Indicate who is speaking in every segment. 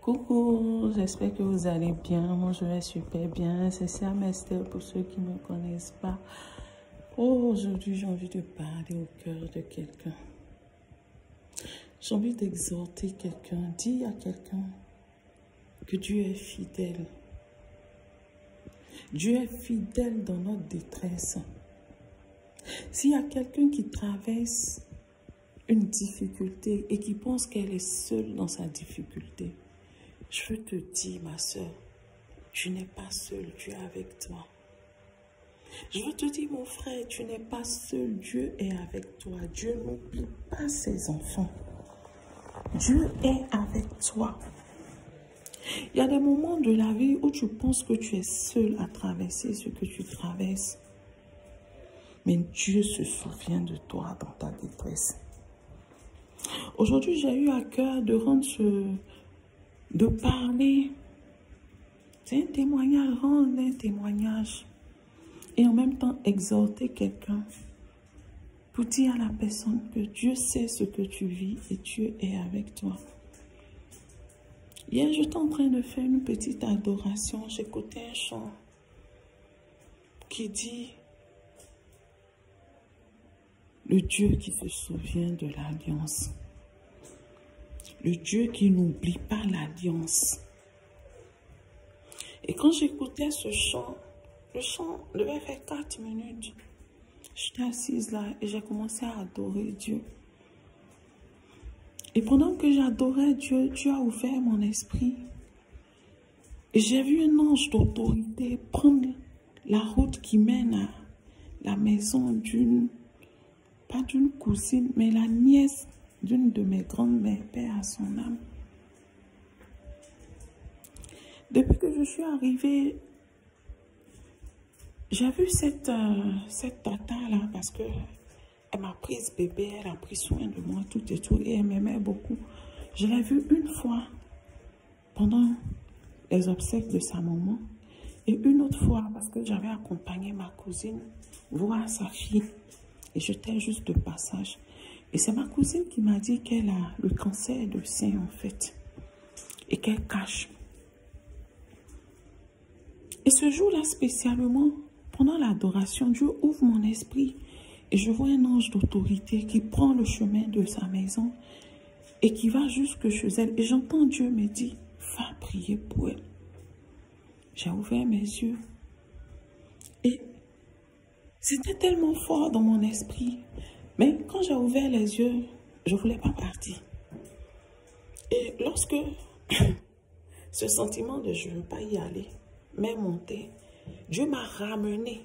Speaker 1: Coucou, j'espère que vous allez bien. Moi, je vais super bien. C'est Sam Esther pour ceux qui ne me connaissent pas. Oh, aujourd'hui, j'ai envie de parler au cœur de quelqu'un. J'ai envie d'exhorter quelqu'un, dire à quelqu'un que Dieu est fidèle. Dieu est fidèle dans notre détresse. S'il y a quelqu'un qui traverse une difficulté et qui pense qu'elle est seule dans sa difficulté, je veux te dire, ma soeur, tu n'es pas seul, Dieu est avec toi. Je veux te dire, mon frère, tu n'es pas seul, Dieu est avec toi. Dieu n'oublie pas ses enfants. Dieu est avec toi. Il y a des moments de la vie où tu penses que tu es seul à traverser ce que tu traverses. Mais Dieu se souvient de toi dans ta détresse. Aujourd'hui, j'ai eu à cœur de de parler. C'est un témoignage, rendre un témoignage. Et en même temps, exhorter quelqu'un pour dire à la personne que Dieu sait ce que tu vis et Dieu est avec toi. Hier, j'étais en train de faire une petite adoration. J'écoutais un chant qui dit « Le Dieu qui se souvient de l'alliance. Le Dieu qui n'oublie pas l'alliance. » Et quand j'écoutais ce chant, le chant devait faire 4 minutes. J'étais assise là et j'ai commencé à adorer Dieu. Et pendant que j'adorais Dieu, Dieu a ouvert mon esprit. Et j'ai vu un ange d'autorité prendre la route qui mène à la maison pas d'une cousine, mais la nièce d'une de mes grandes-mères, paix à son âme. Depuis que je suis arrivée, j'ai vu cette tata-là parce que elle m'a prise bébé, elle a pris soin de moi, tout et tout, et elle m'aimait beaucoup. Je l'ai vue une fois pendant les obsèques de sa maman, et une autre fois parce que j'avais accompagné ma cousine voir sa fille, et j'étais juste de passage. Et c'est ma cousine qui m'a dit qu'elle a le cancer de sein en fait, et qu'elle cache. Et ce jour-là spécialement, pendant l'adoration, Dieu ouvre mon esprit et je vois un ange d'autorité qui prend le chemin de sa maison et qui va jusque chez elle. Et j'entends Dieu me dire, va prier pour elle. J'ai ouvert mes yeux et c'était tellement fort dans mon esprit. Mais quand j'ai ouvert les yeux, je ne voulais pas partir. Et lorsque ce sentiment de je ne veux pas y aller m'est monté, Dieu m'a ramené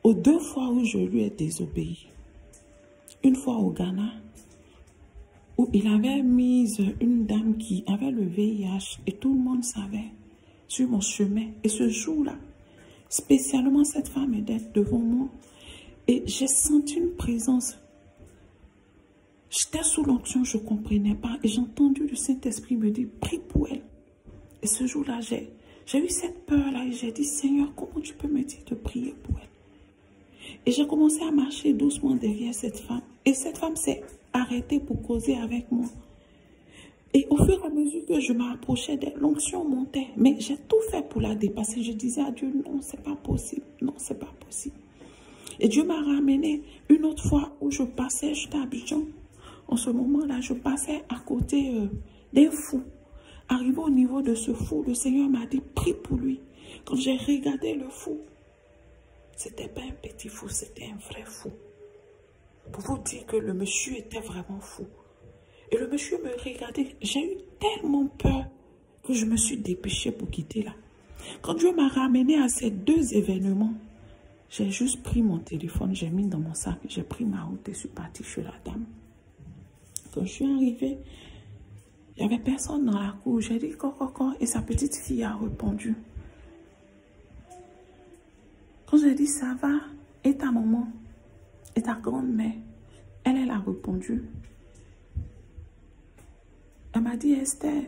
Speaker 1: aux 2 fois où je lui ai désobéi. Une fois au Ghana, où il avait mis une dame qui avait le VIH et tout le monde savait sur mon chemin. Et ce jour-là, spécialement cette femme était devant moi et j'ai senti une présence. J'étais sous l'onction, je ne comprenais pas et j'ai entendu le Saint-Esprit me dire, prie pour elle. Et ce jour-là, j'ai eu cette peur-là et j'ai dit, Seigneur, comment tu peux me dire de prier pour elle? Et j'ai commencé à marcher doucement derrière cette femme. Et cette femme s'est arrêtée pour causer avec moi. Et au fur et à mesure que je m'approchais d'elle, l'onction montait. Mais j'ai tout fait pour la dépasser. Je disais à Dieu, non, c'est pas possible. Non, c'est pas possible. Et Dieu m'a ramené une autre fois où je passais, j'étais à Abidjan. En ce moment-là, je passais à côté d'un fou. Arrivé au niveau de ce fou, le Seigneur m'a dit, prie pour lui. Quand j'ai regardé le fou, c'était pas un petit fou, c'était un vrai fou. Pour vous dire que le monsieur était vraiment fou. Et le monsieur me regardait. J'ai eu tellement peur que je me suis dépêchée pour quitter là. Quand Dieu m'a ramené à ces 2 événements, j'ai juste pris mon téléphone, j'ai mis dans mon sac, j'ai pris ma route et je suis partie chez la dame. Quand je suis arrivée, il n'y avait personne dans la cour. J'ai dit coco et sa petite fille a répondu. Quand j'ai dit ça va, et ta maman, et ta grand-mère, elle a répondu. Elle m'a dit, Esther,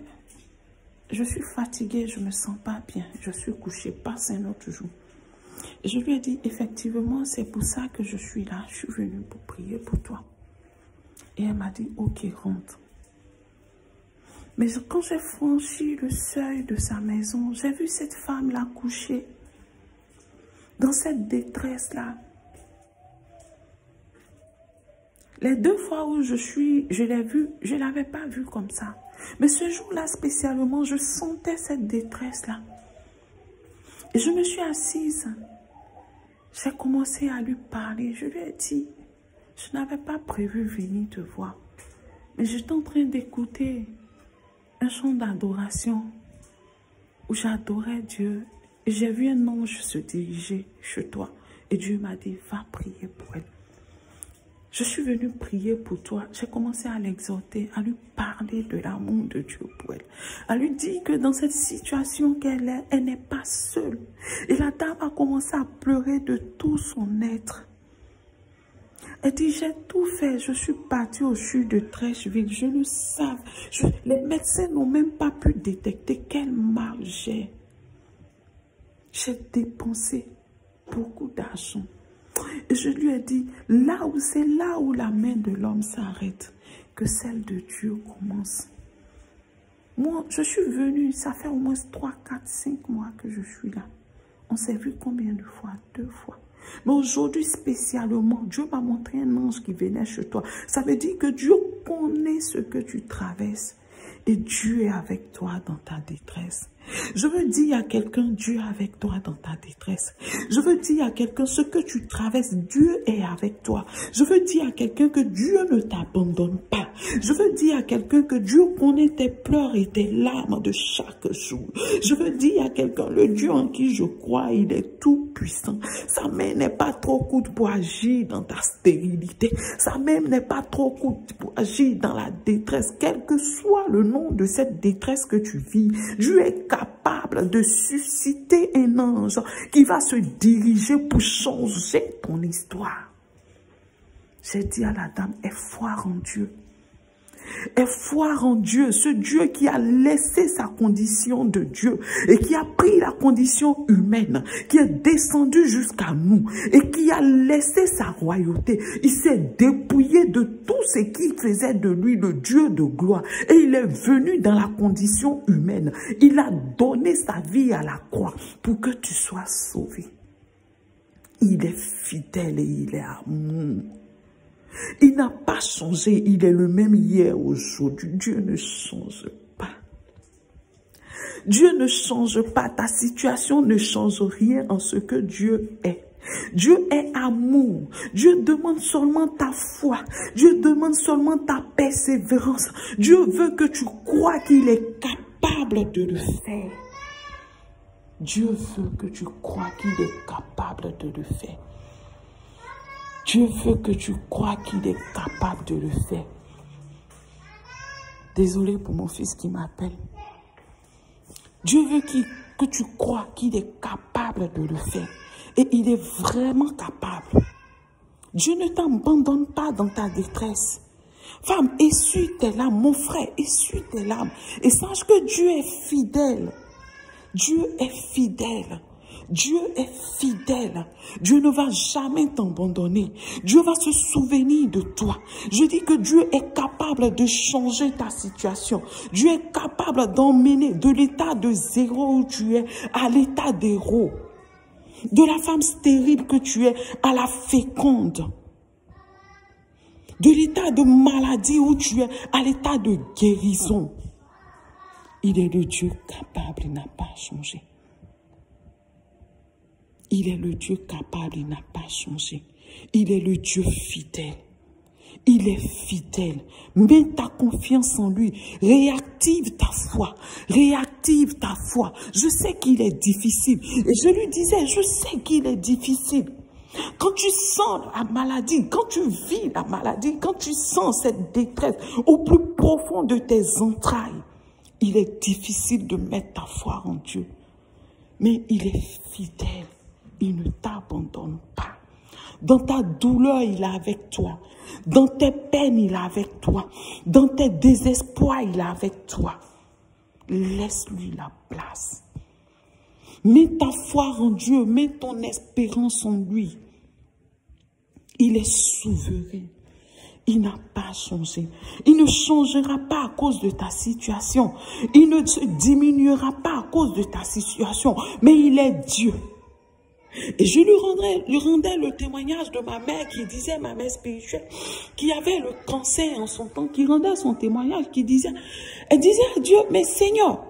Speaker 1: je suis fatiguée, je ne me sens pas bien, je suis couchée, passe un autre jour. Et je lui ai dit, effectivement, c'est pour ça que je suis là, je suis venue pour prier pour toi. Et elle m'a dit, ok, rentre. Mais quand j'ai franchi le seuil de sa maison, j'ai vu cette femme-là couchée dans cette détresse-là. Les 2 fois où je l'ai vue, je ne l'avais pas vue comme ça. Mais ce jour-là spécialement, je sentais cette détresse-là. Et je me suis assise. J'ai commencé à lui parler. Je lui ai dit, je n'avais pas prévu venir te voir. Mais j'étais en train d'écouter un chant d'adoration où j'adorais Dieu. Et j'ai vu un ange se diriger chez toi. Et Dieu m'a dit, va prier pour elle. Je suis venue prier pour toi. J'ai commencé à l'exhorter, à lui parler de l'amour de Dieu pour elle. À lui dire que dans cette situation qu'elle est, elle n'est pas seule. Et la dame a commencé à pleurer de tout son être. Elle dit, j'ai tout fait. Je suis partie au CHU de Trècheville. Je le savais. Les médecins n'ont même pas pu détecter quel mal j'ai. J'ai dépensé beaucoup d'argent. Et je lui ai dit, c'est là où la main de l'homme s'arrête, que celle de Dieu commence. Moi, je suis venue, ça fait au moins 3, 4, 5 mois que je suis là. On s'est vu combien de fois? 2 fois. Mais aujourd'hui, spécialement, Dieu m'a montré un ange qui venait chez toi. Ça veut dire que Dieu connaît ce que tu traverses. Et Dieu est avec toi dans ta détresse. Je veux dire à quelqu'un, Dieu est avec toi dans ta détresse. Je veux dire à quelqu'un, ce que tu traverses, Dieu est avec toi. Je veux dire à quelqu'un que Dieu ne t'abandonne pas. Je veux dire à quelqu'un que Dieu connaît tes pleurs et tes larmes de chaque jour. Je veux dire à quelqu'un, le Dieu en qui je crois, il est tout puissant. Sa main n'est pas trop courte pour agir dans ta stérilité. Sa main n'est pas trop courte pour agir dans la détresse. Quel que soit le nom de cette détresse que tu vis, Dieu est capable de susciter un ange qui va se diriger pour changer ton histoire. J'ai dit à la dame, aie foi en Dieu. Aie foi en Dieu, ce Dieu qui a laissé sa condition de Dieu et qui a pris la condition humaine, qui est descendu jusqu'à nous et qui a laissé sa royauté. Il s'est dépouillé de tout ce qui faisait de lui le Dieu de gloire et il est venu dans la condition humaine. Il a donné sa vie à la croix pour que tu sois sauvé. Il est fidèle et il est amour. Il n'a pas changé, il est le même hier, aujourd'hui. Dieu ne change pas. Dieu ne change pas, ta situation ne change rien en ce que Dieu est. Dieu est amour. Dieu demande seulement ta foi. Dieu demande seulement ta persévérance. Dieu veut que tu crois qu'il est capable de le faire. Dieu veut que tu crois qu'il est capable de le faire. Dieu veut que tu crois qu'il est capable de le faire. Désolé pour mon fils qui m'appelle. Dieu veut que tu crois qu'il est capable de le faire. Et il est vraiment capable. Dieu ne t'abandonne pas dans ta détresse. Femme, essuie tes larmes. Mon frère, essuie tes larmes. Et sache que Dieu est fidèle. Dieu est fidèle. Dieu est fidèle. Dieu ne va jamais t'abandonner. Dieu va se souvenir de toi. Je dis que Dieu est capable de changer ta situation. Dieu est capable d'emmener de l'état de zéro où tu es à l'état d'héros. De la femme stérile que tu es à la féconde. De l'état de maladie où tu es à l'état de guérison. Il est le Dieu capable, il n'a pas changé. Il est le Dieu capable, il n'a pas changé. Il est le Dieu fidèle. Il est fidèle. Mets ta confiance en lui. Réactive ta foi. Réactive ta foi. Je sais qu'il est difficile. Et je lui disais, je sais qu'il est difficile. Quand tu sens la maladie, quand tu vis la maladie, quand tu sens cette détresse au plus profond de tes entrailles, il est difficile de mettre ta foi en Dieu. Mais il est fidèle. Il ne t'abandonne pas. Dans ta douleur, il est avec toi. Dans tes peines, il est avec toi. Dans tes désespoirs, il est avec toi. Laisse-lui la place. Mets ta foi en Dieu. Mets ton espérance en lui. Il est souverain. il n'a pas changé. Il ne changera pas à cause de ta situation. Il ne se diminuera pas à cause de ta situation. Mais il est Dieu. Et je lui rendais le témoignage de ma mère qui disait, ma mère spirituelle, qui avait le cancer en son temps, qui rendait son témoignage, elle disait à Dieu, mais Seigneur,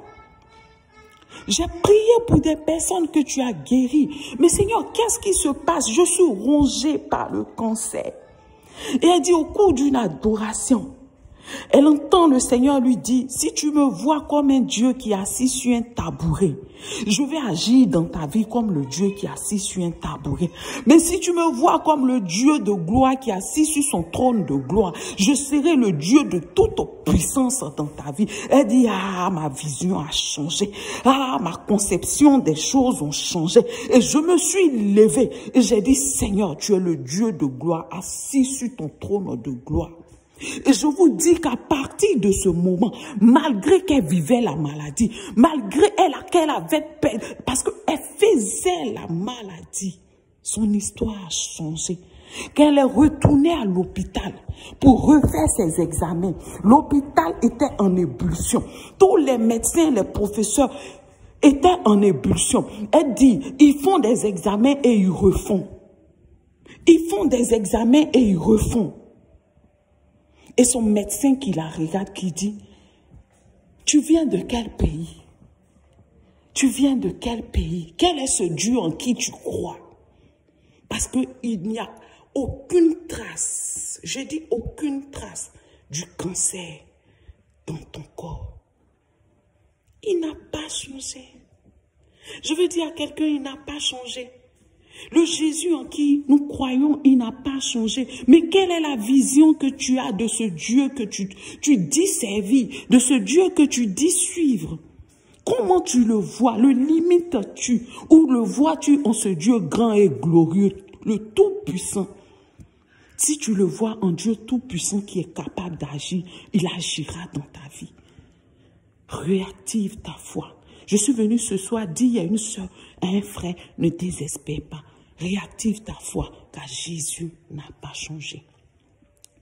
Speaker 1: j'ai prié pour des personnes que tu as guéries. Mais Seigneur, qu'est-ce qui se passe? Je suis rongée par le cancer. Et elle dit au cours d'une adoration, elle entend le Seigneur lui dire, si tu me vois comme un Dieu qui est assis sur un tabouret, je vais agir dans ta vie comme le Dieu qui est assis sur un tabouret. Mais si tu me vois comme le Dieu de gloire qui est assis sur son trône de gloire, je serai le Dieu de toute puissance dans ta vie. Elle dit, ah, ma vision a changé. Ah, ma conception des choses ont changé. Et je me suis levée et j'ai dit, Seigneur, tu es le Dieu de gloire assis sur ton trône de gloire. Et je vous dis qu'à partir de ce moment, malgré qu'elle vivait la maladie, malgré qu'elle avait peur, parce qu'elle faisait la maladie, son histoire a changé. Qu'elle est retournée à l'hôpital pour refaire ses examens. L'hôpital était en ébullition. Tous les médecins, les professeurs étaient en ébullition. Elle dit, ils font des examens et ils refont. Ils font des examens et ils refont. Et son médecin qui la regarde, qui dit, tu viens de quel pays? Tu viens de quel pays? Quel est ce Dieu en qui tu crois? Parce qu'il n'y a aucune trace, je dis aucune trace du cancer dans ton corps. Il n'a pas changé. Je veux dire à quelqu'un, il n'a pas changé. Le Jésus en qui nous croyons, il n'a pas changé. Mais quelle est la vision que tu as de ce Dieu que tu dis servir, de ce Dieu que tu dis suivre? Comment tu le vois? Le limites-tu ou le vois-tu en ce Dieu grand et glorieux, le Tout-Puissant? Si tu le vois en Dieu Tout-Puissant qui est capable d'agir, il agira dans ta vie. Réactive ta foi. Je suis venu ce soir dire à une soeur, à un frère, ne désespère pas. Réactive ta foi, car Jésus n'a pas changé.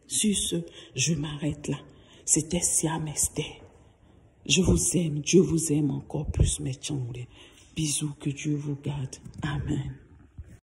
Speaker 1: Sur ce, je m'arrête là. C'était Siam Esther. Je vous aime, Dieu vous aime encore plus, mes tchangles. Bisous, que Dieu vous garde. Amen.